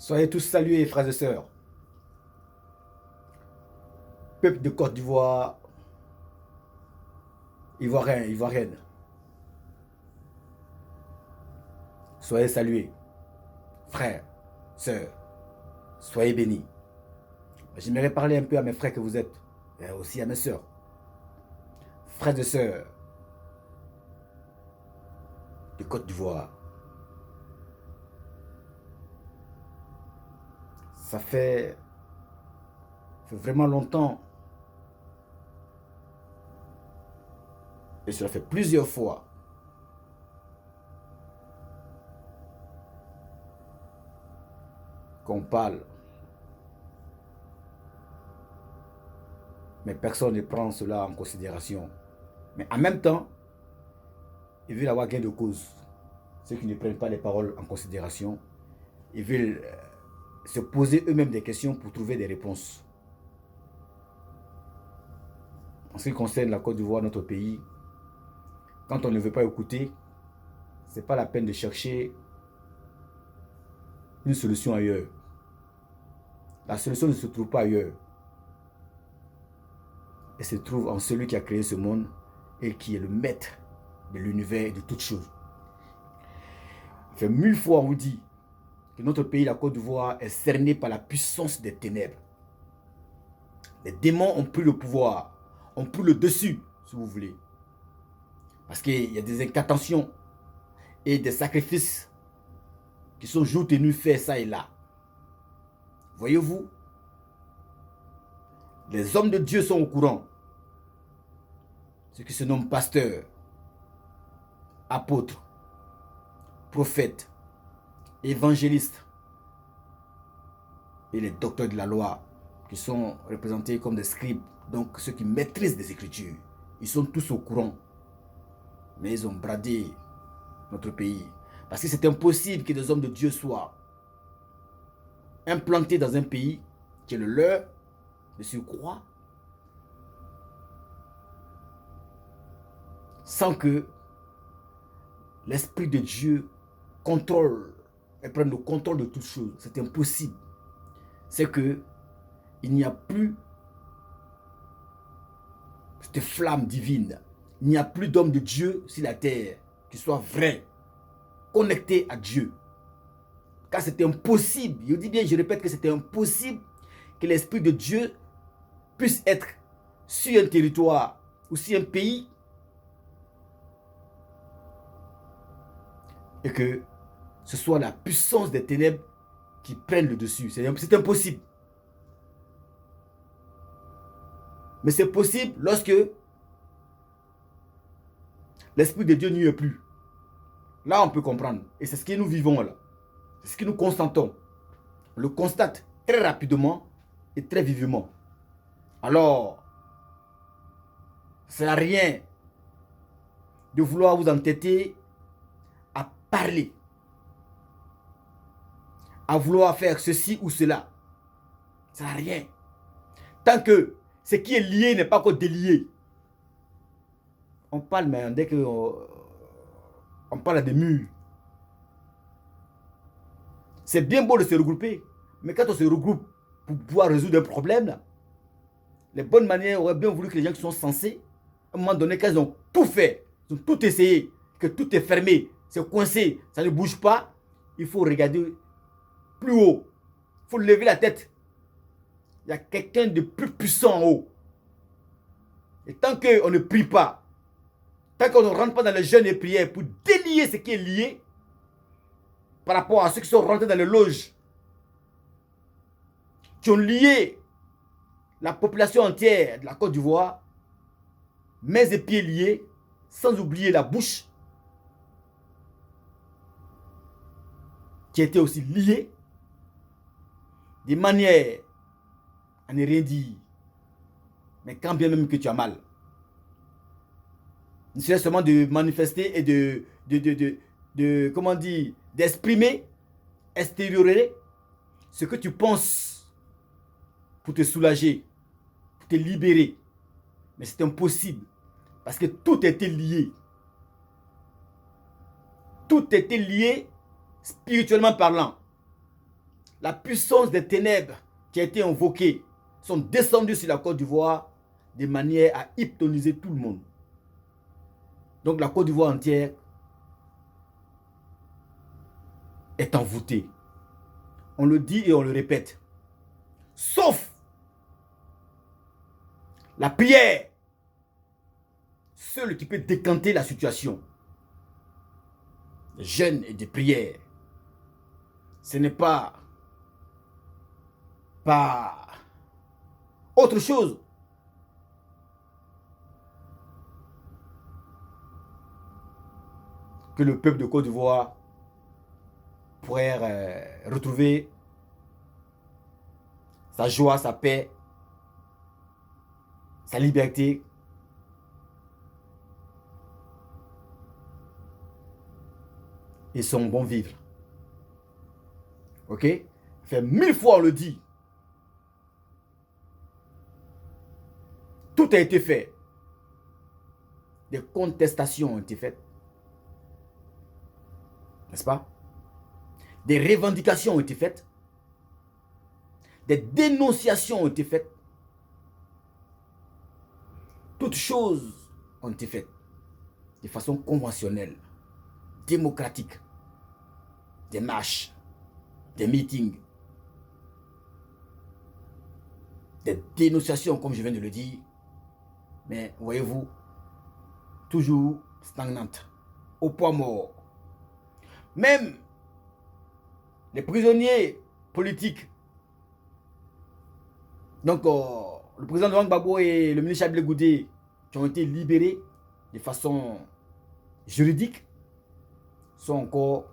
Soyez tous salués, frères et sœurs. Peuple de Côte d'Ivoire, Ivoiriens, Ivoiriennes, soyez salués. Frères, sœurs, soyez bénis. J'aimerais parler un peu à mes frères que vous êtes, et aussi à mes sœurs. Frères et sœurs de Côte d'Ivoire, ça fait vraiment longtemps, et cela fait plusieurs fois, qu'on parle, mais personne ne prend cela en considération. Mais en même temps, ils veulent avoir gain de cause. Ceux qui ne prennent pas les paroles en considération, ils veulent se poser eux-mêmes des questions pour trouver des réponses. En ce qui concerne la Côte d'Ivoire, notre pays, quand on ne veut pas écouter, ce n'est pas la peine de chercher une solution ailleurs. La solution ne se trouve pas ailleurs. Elle se trouve en celui qui a créé ce monde et qui est le maître de l'univers et de toutes choses. Ça fait 1000 fois on vous dit que notre pays, la Côte d'Ivoire, est cerné par la puissance des ténèbres. Les démons ont pris le pouvoir, ont pris le dessus, si vous voulez. Parce qu'il y a des incantations et des sacrifices qui sont jour et nuit faits ça et là. Voyez-vous, les hommes de Dieu sont au courant. Ceux qui se nomment pasteurs, apôtres, prophètes, évangélistes et les docteurs de la loi qui sont représentés comme des scribes, donc ceux qui maîtrisent des écritures. Ils sont tous au courant. Mais ils ont bradé notre pays. Parce que c'est impossible que des hommes de Dieu soient implantés dans un pays qui est le leur, de surcroît, sans que l'Esprit de Dieu contrôle et prenne le contrôle de toutes choses. C'est impossible. C'est que il n'y a plus cette flamme divine. Il n'y a plus d'hommes de Dieu sur la terre qui soient vrais, connectés à Dieu. Car c'est impossible, je dis bien, je répète que c'est impossible que l'Esprit de Dieu puisse être sur un territoire ou sur un pays et que ce soit la puissance des ténèbres qui prenne le dessus. C'est impossible. Mais c'est possible lorsque l'Esprit de Dieu n'y est plus. Là, on peut comprendre. Et c'est ce que nous vivons là. C'est ce que nous constatons. On le constate très rapidement et très vivement. Alors, ça ne sert à rien de vouloir vous entêter à parler, à vouloir faire ceci ou cela. Ça ne sert à rien. Tant que ce qui est lié n'est pas encore délié. On parle, mais dès qu'on parle à des murs. C'est bien beau de se regrouper, mais quand on se regroupe pour pouvoir résoudre un problème, là, les bonnes manières auraient bien voulu que les gens qui sont censés, à un moment donné, quand ils ont tout fait, ils ont tout essayé, que tout est fermé, c'est coincé, ça ne bouge pas, il faut regarder plus haut. Il faut lever la tête. Il y a quelqu'un de plus puissant en haut. Et tant qu'on ne prie pas, tant qu'on ne rentre pas dans les jeûnes et prières pour délier ce qui est lié, par rapport à ceux qui sont rentrés dans les loges, qui ont lié la population entière de la Côte d'Ivoire, mains et pieds liés, sans oublier la bouche, qui était aussi liée, de manière à ne rien dire. Mais quand bien même que tu as mal, il s'agit seulement de manifester et comment dire, d'exprimer, extérioriser ce que tu penses pour te soulager, pour te libérer. Mais c'est impossible parce que tout était lié. Tout était lié spirituellement parlant. la puissance des ténèbres qui a été invoquée sont descendues sur la Côte d'Ivoire de manière à hypnotiser tout le monde. Donc la Côte d'Ivoire entière est envoûtée. On le dit et on le répète. Sauf la prière, seul qui peut décanter la situation. Des jeûnes et des prières. Ce n'est pas autre chose. Que le peuple de Côte d'Ivoire pourrait retrouver sa joie, sa paix, sa liberté. Et son bon vivre. Ok? Fait 1000 fois on le dit. Tout a été fait. Des contestations ont été faites. N'est-ce pas? Des revendications ont été faites. Des dénonciations ont été faites. Toutes choses ont été faites de façon conventionnelle, démocratique. Des marches, des meetings, des dénonciations, comme je viens de le dire. Mais voyez-vous, toujours stagnante, au point mort. Même les prisonniers politiques, donc le président Laurent Gbagbo et le ministre Chablé Goudé, qui ont été libérés de façon juridique, sont encore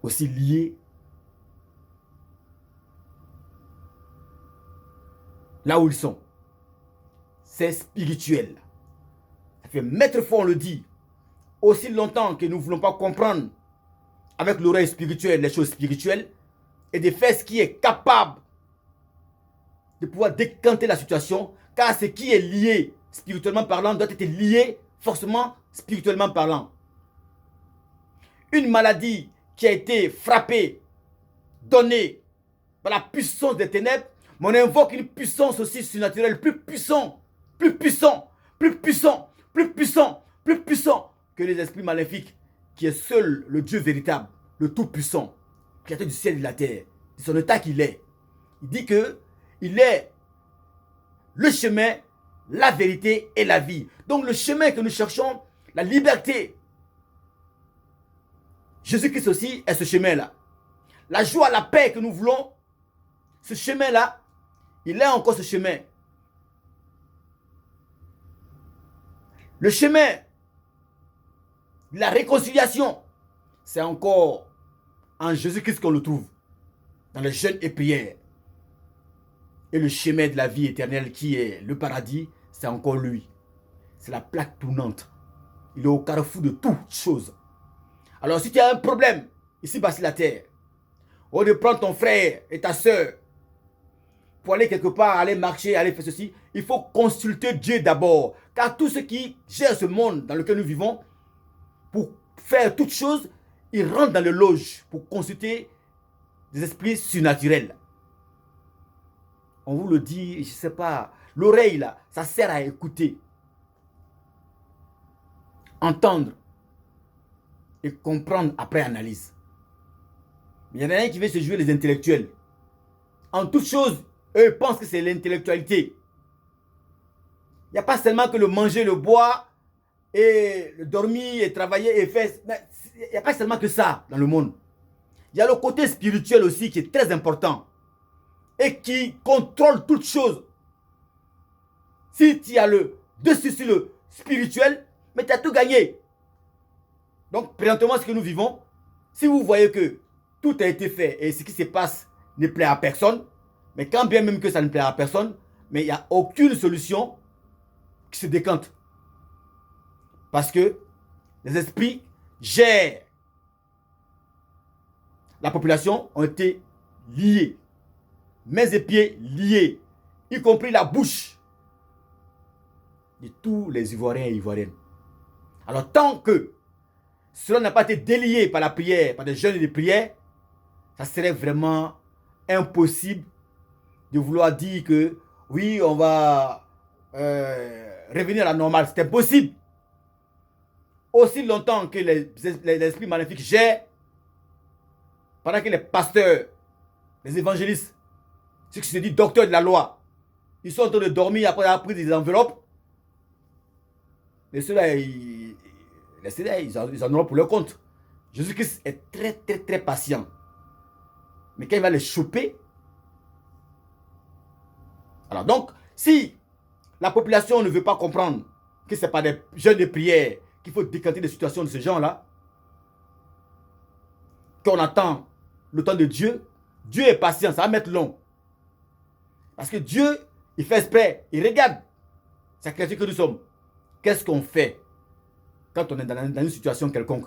aussi liés là où ils sont. C'est spirituel. Ça fait maître fois on le dit. Aussi longtemps que nous ne voulons pas comprendre avec l'oreille spirituelle les choses spirituelles et de faire ce qui est capable de pouvoir décanter la situation, car ce qui est lié spirituellement parlant doit être lié forcément spirituellement parlant. Une maladie qui a été frappée, donnée par la puissance des ténèbres, mais on invoque une puissance aussi surnaturelle, plus puissant, plus puissant, plus puissant, plus puissant, plus puissant que les esprits maléfiques, qui est seul le Dieu véritable, le Tout-Puissant, créateur du ciel et de la terre, de son état qu'il est. Il dit que il est le chemin, la vérité et la vie. Donc le chemin que nous cherchons, la liberté, Jésus-Christ aussi est ce chemin-là. La joie, la paix que nous voulons, ce chemin-là, il est encore ce chemin. Le chemin de la réconciliation, c'est encore en Jésus-Christ qu'on le trouve, dans le jeûne et prière. Et le chemin de la vie éternelle qui est le paradis, c'est encore lui. C'est la plaque tournante. Il est au carrefour de toutes choses. Alors si tu as un problème, ici-bas sur la terre, au lieu de prendre ton frère et ta soeur pour aller quelque part, aller marcher, aller faire ceci, il faut consulter Dieu d'abord. Car tout ce qui gère ce monde dans lequel nous vivons, pour faire toutes choses, ils rentrent dans le loge pour consulter des esprits surnaturels. On vous le dit, je ne sais pas, l'oreille là, ça sert à écouter, entendre et comprendre après analyse. Mais il y en a un qui veut se jouer les intellectuels. En toute chose, eux pensent que c'est l'intellectualité. Il n'y a pas seulement que le manger, le boire, et le dormir, et travailler, et faire. Il n'y a pas seulement que ça dans le monde. Il y a le côté spirituel aussi qui est très important. Et qui contrôle toutes choses. Si tu as le dessus sur le spirituel, mais tu as tout gagné. Donc, présentement, ce que nous vivons, si vous voyez que tout a été fait et ce qui se passe ne plaît à personne, mais quand bien même que ça ne plaît à personne, mais il n'y a aucune solution qui se décante. Parce que les esprits gèrent. La population ont été liés. Mains et pieds liés. Y compris la bouche de tous les Ivoiriens et Ivoiriennes. Alors tant que cela n'a pas été délié par la prière, par des jeûnes et des prières, ça serait vraiment impossible de vouloir dire que oui, on va revenir à la normale. C'est impossible. Aussi longtemps que les esprits maléfiques gèrent, pendant que les pasteurs, les évangélistes, ceux qui se disent docteurs de la loi, ils sont en train de dormir après avoir pris des enveloppes, mais ceux-là, ils en auront pour leur compte. Jésus-Christ est très, très, très patient. Mais quand il va les choper, alors donc, si la population ne veut pas comprendre que ce n'est pas des jeûnes de prière qu'il faut décanter des situations de ce genre-là, qu'on attend le temps de Dieu, Dieu est patient, ça va mettre long. Parce que Dieu, il fait exprès, il regarde sa créature que nous sommes. Qu'est-ce qu'on fait quand on est dans une situation quelconque?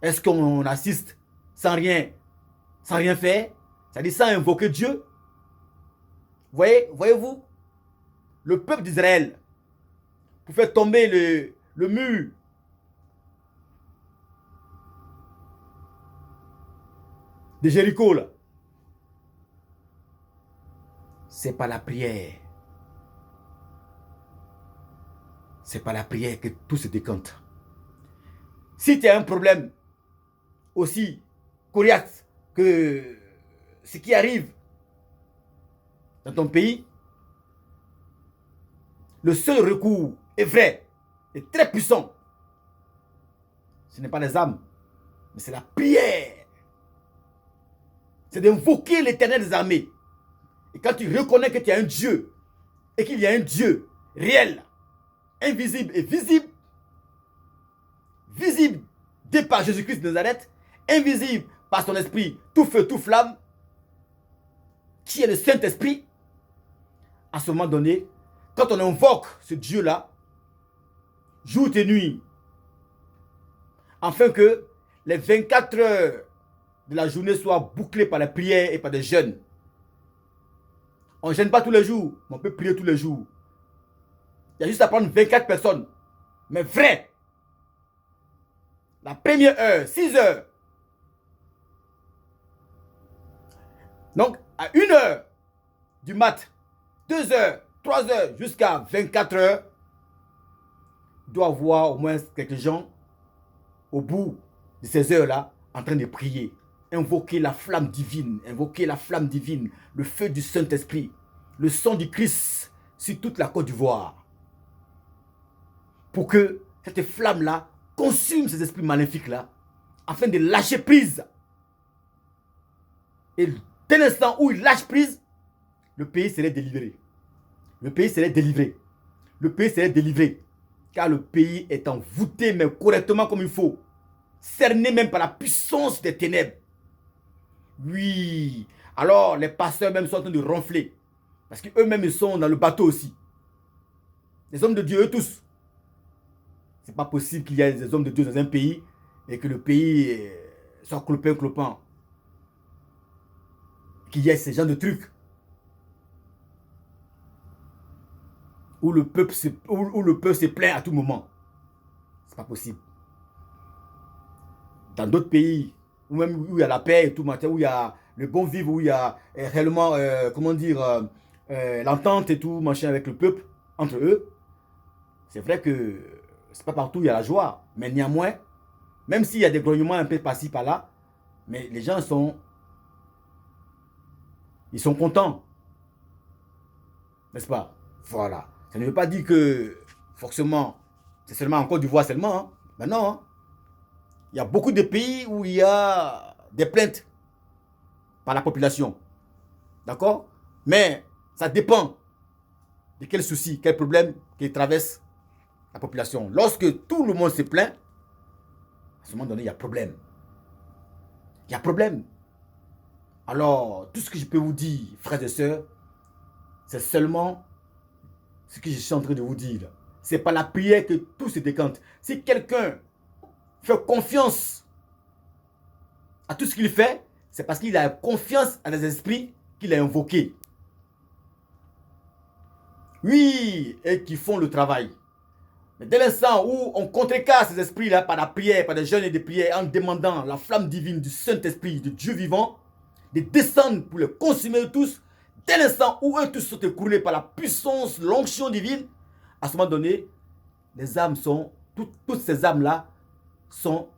Est-ce qu'on assiste sans rien faire? C'est-à-dire sans invoquer Dieu? Voyez-vous, le peuple d'Israël, pour faire tomber le mur de Jéricho, là, c'est pas la prière. C'est par la prière que tout se décante. Si tu as un problème aussi coriace que ce qui arrive dans ton pays, le seul recours est vrai, est très puissant. Ce n'est pas les âmes, mais c'est la prière. C'est d'invoquer l'Éternel des armées. Et quand tu reconnais que tu as un Dieu, et qu'il y a un Dieu réel, invisible et visible, visible dès par Jésus-Christ de Nazareth, invisible par son esprit, tout feu, tout flamme, qui est le Saint-Esprit, à ce moment donné, quand on invoque ce Dieu-là, jour et nuit, afin que les 24 heures de la journée soient bouclées par la prière et par des jeûnes. On ne jeûne pas tous les jours, mais on peut prier tous les jours. Il y a juste à prendre 24 personnes, mais vrai. La première heure, 6 heures. Donc, à 1 heure du mat, 2 heures, 3 heures, jusqu'à 24 heures, il doit avoir au moins quelques gens au bout de ces heures-là en train de prier. Invoquer la flamme divine, le feu du Saint-Esprit, le sang du Christ sur toute la Côte d'Ivoire. Pour que cette flamme-là consume ces esprits maléfiques-là, afin de lâcher prise. Et dès l'instant où il lâche prise, le pays serait délivré. Le pays serait délivré. Le pays serait délivré. Car le pays est envoûté, mais correctement comme il faut. Cerné même par la puissance des ténèbres. Oui. Alors les pasteurs même sont en train de ronfler. Parce qu'eux-mêmes ils sont dans le bateau aussi. Les hommes de Dieu, eux tous. C'est pas possible qu'il y ait des hommes de Dieu dans un pays et que le pays soit clopin. Qu'il y ait ce genre de trucs. Où le peuple se plaint à tout moment. C'est pas possible. Dans d'autres pays, où même où il y a la paix et tout, où il y a le bon vivre, où il y a réellement, l'entente et tout, machin avec le peuple, entre eux, c'est vrai que c'est pas partout où il y a la joie. Mais néanmoins, même s'il y a des grognements un peu par-ci, par-là, mais les gens ils sont contents. N'est-ce pas? Voilà. Ça ne veut pas dire que forcément, c'est seulement en Côte d'Ivoire seulement. Hein. Ben non. Hein. Il y a beaucoup de pays où il y a des plaintes par la population. D'accord? Mais ça dépend de quel souci, quel problème qui traverse la population. Lorsque tout le monde se plaint, à ce moment donné, il y a problème. Il y a problème. Alors, tout ce que je peux vous dire, frères et sœurs, c'est seulement ce que je suis en train de vous dire. C'est par la prière que tout se décante. Si quelqu'un fait confiance à tout ce qu'il fait, c'est parce qu'il a confiance à des esprits qu'il a invoqués. Oui, et qui font le travail. Mais dès l'instant où on contrecarre ces esprits-là par la prière, par des jeûnes et des prières, en demandant la flamme divine du Saint-Esprit, de Dieu vivant, de descendre pour les consumer tous, dès l'instant où eux tous sont écroulés par la puissance, l'onction divine, à ce moment donné, les âmes sont, toutes ces âmes-là sont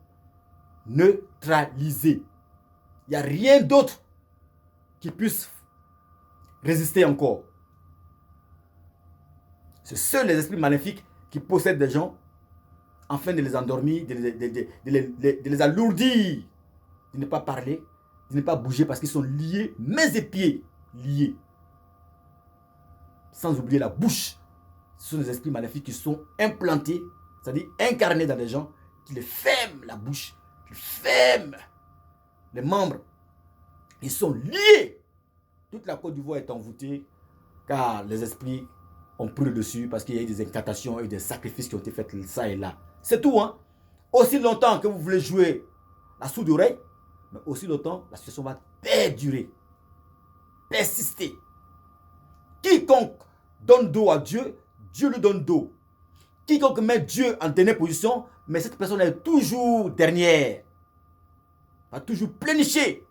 neutralisées. Il n'y a rien d'autre qui puisse résister encore. C'est seuls les esprits maléfiques qui possèdent des gens afin de les endormir, de les alourdir, de ne pas parler, de ne pas bouger parce qu'ils sont liés, mains et pieds liés. Sans oublier la bouche. Ce sont des esprits maléfiques qui sont implantés, c'est-à-dire incarnés dans des gens, qui les ferment la bouche, qui ferment les membres. Ils sont liés. Toute la Côte d'Ivoire est envoûtée car les esprits ont pris le dessus parce qu'il y a eu des incantations et des sacrifices qui ont été faits ça et là. C'est tout, hein. Aussi longtemps que vous voulez jouer la sourde oreille, mais aussi longtemps la situation va perdurer, persister. Quiconque donne dos à Dieu, Dieu lui donne dos. Quiconque met Dieu en dernière position, mais cette personne est toujours dernière, va toujours plénicher.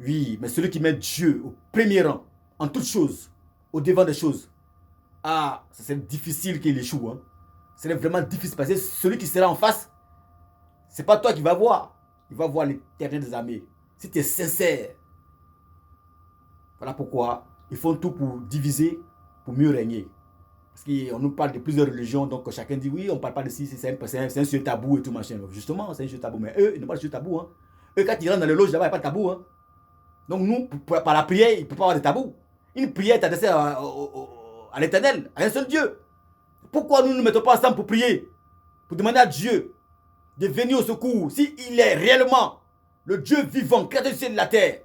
Oui, mais celui qui met Dieu au premier rang, en toutes choses, au devant des choses, ah, c'est difficile qu'il échoue. Hein. C'est vraiment difficile parce que celui qui sera en face, c'est pas toi qui vas voir. Il va voir l'Éternel des armées. Si tu es sincère. Voilà pourquoi ils font tout pour diviser, pour mieux régner. Parce qu'on nous parle de plusieurs religions, donc chacun dit oui, on ne parle pas de si c'est un sujet tabou et tout machin. Justement, c'est un sujet tabou, mais eux, ils n'ont pas de sujet tabou. Hein. Eux, quand ils rentrent dans les loges là-bas, il n'y a pas de tabou. Hein. Donc nous, par la prière, il ne peut pas avoir de tabou. Une prière est adressée à l'Éternel, à un seul Dieu. Pourquoi nous ne nous mettons pas ensemble pour prier, pour demander à Dieu de venir au secours, s'il est réellement le Dieu vivant, créateur du ciel et de la terre,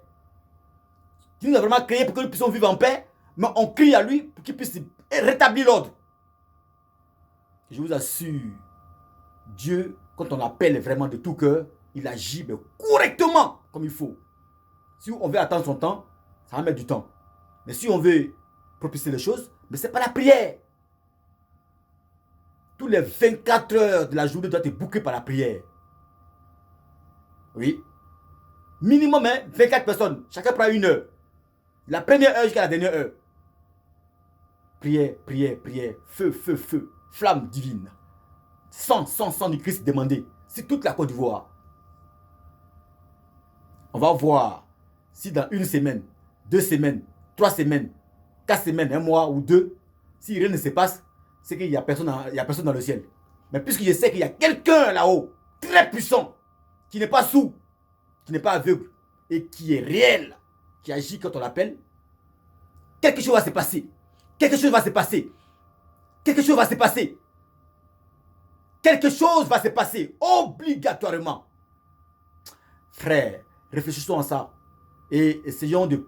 qui nous a vraiment créé pour que nous puissions vivre en paix, mais on crie à lui pour qu'il puisse rétablir l'ordre. Je vous assure, Dieu, quand on l'appelle vraiment de tout cœur, il agit correctement comme il faut. Si on veut attendre son temps, ça va mettre du temps. Mais si on veut propulser les choses, mais ce n'est pas la prière. Tous les 24 heures de la journée doivent être bouquées par la prière. Oui. Minimum, hein, 24 personnes. Chacun prend une heure. La première heure jusqu'à la dernière heure. Prière, prière, prière. Feu, feu, feu. Flamme divine. Sang, sang, sang du Christ demandé. C'est toute la Côte d'Ivoire. On va voir si dans une semaine, 2 semaines, 3 semaines, 4 semaines, 1 mois ou 2, si rien ne se passe, c'est qu'il n'y a personne dans le ciel. Mais puisque je sais qu'il y a quelqu'un là-haut, très puissant, qui n'est pas sourd, qui n'est pas aveugle, et qui est réel, qui agit quand on l'appelle, quelque chose va se passer. Quelque chose va se passer. Quelque chose va se passer. Quelque chose va se passer, obligatoirement. Frère, réfléchissons à ça et essayons de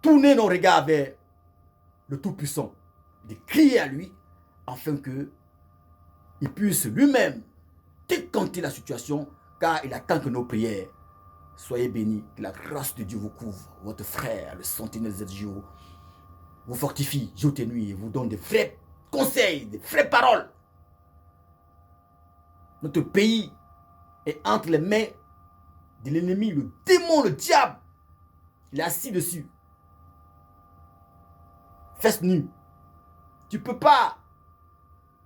tourner nos regards vers le Tout-Puissant, de crier à lui afin qu'il puisse lui-même décanter la situation, car il attend que nos prières. Soyez bénis, que la grâce de Dieu vous couvre. Votre frère, le sentinelle ZJO, vous fortifie jour et nuit et vous donne des vrais conseils, des vraies paroles. Notre pays est entre les mains de l'ennemi, le démon, le diable. Il est assis dessus. Fesses nues. Tu ne peux pas,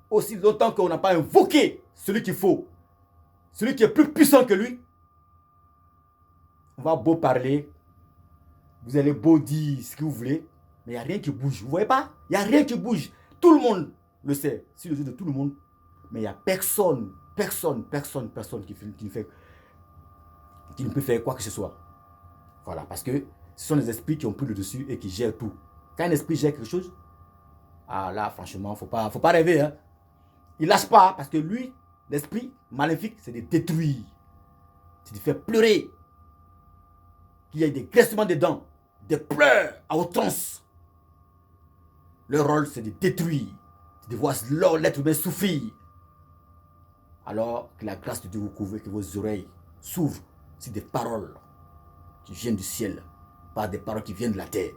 aussi longtemps qu'on n'a pas invoqué celui qu'il faut, celui qui est plus puissant que lui, on va beau parler, vous allez beau dire ce que vous voulez, mais il n'y a rien qui bouge. Vous ne voyez pas? Il n'y a rien qui bouge. Tout le monde le sait, c'est le jeu de tout le monde, mais il n'y a personne qui ne peut faire quoi que ce soit. Voilà, parce que ce sont les esprits qui ont pris le dessus et qui gèrent tout. Quand un esprit gère quelque chose, ah là, franchement, faut pas rêver. Hein. Il lâche pas, parce que lui, l'esprit maléfique, c'est de détruire. C'est de faire pleurer. Qu'il y ait des graissements des dents, des pleurs à outrance. Leur rôle, c'est de détruire. C'est de voir l'être humain souffrir. Alors que la grâce de Dieu vous couvre et que vos oreilles s'ouvrent sur des paroles qui viennent du ciel, pas des paroles qui viennent de la terre.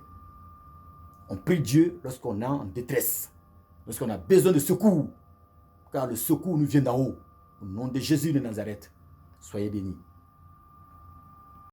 On prie Dieu lorsqu'on est en détresse. lorsqu'on a besoin de secours, car le secours nous vient d'en haut. Au nom de Jésus de Nazareth, soyez bénis.